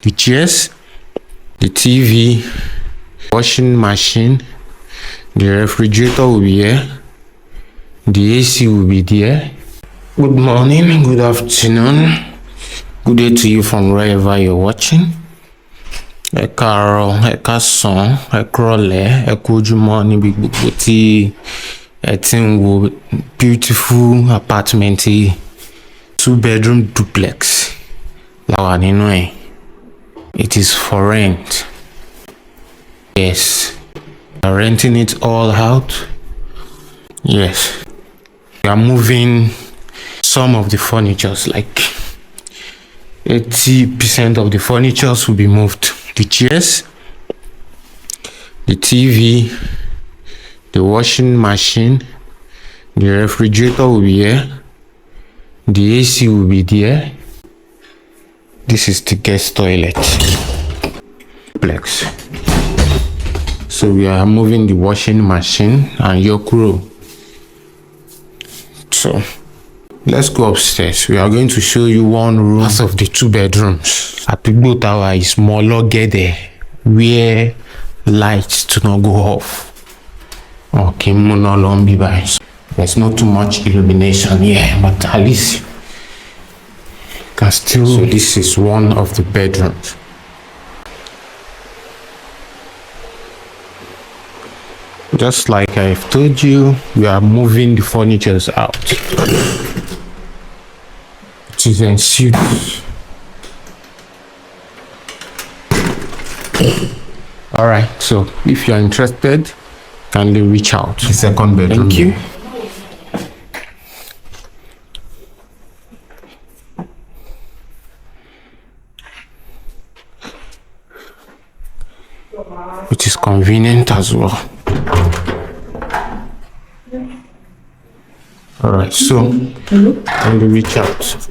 the chairs, the TV, washing machine, the refrigerator will be here, the AC will be there. Good morning, good afternoon, good day to you from wherever you're watching. Ẹ káàárọ̀, ẹ káàsán, ẹ kúrọ̀lẹ́, ẹ kú ojúmọ́ níbi gbogbo tí ẹ ti ń wo beautiful apartment 2-bedroom duplex la wà nínú ẹ̀. It is for rent. Yes, we are renting it all out. Yes, we are moving some of the furnitures, like 80% of the furnitures will be moved. The chairs, the TV, the washing machine, the refrigerator will be here, the AC will be there. This is the guest toilet complex. So we are moving the washing machine and your crew. So let's go upstairs. We are going to show you one room out of the 2 bedrooms. Abeokuta is Mologede, where lights do not go off. Okay, there's not too much illumination here, but at least you can still. So this is one of the bedrooms. Just like I've told you, we are moving the furnitures out. It is ensued. Alright, so if you are interested, kindly reach out. The second bedroom. Thank you. Which is convenient as well. Alright, so kindly reach out.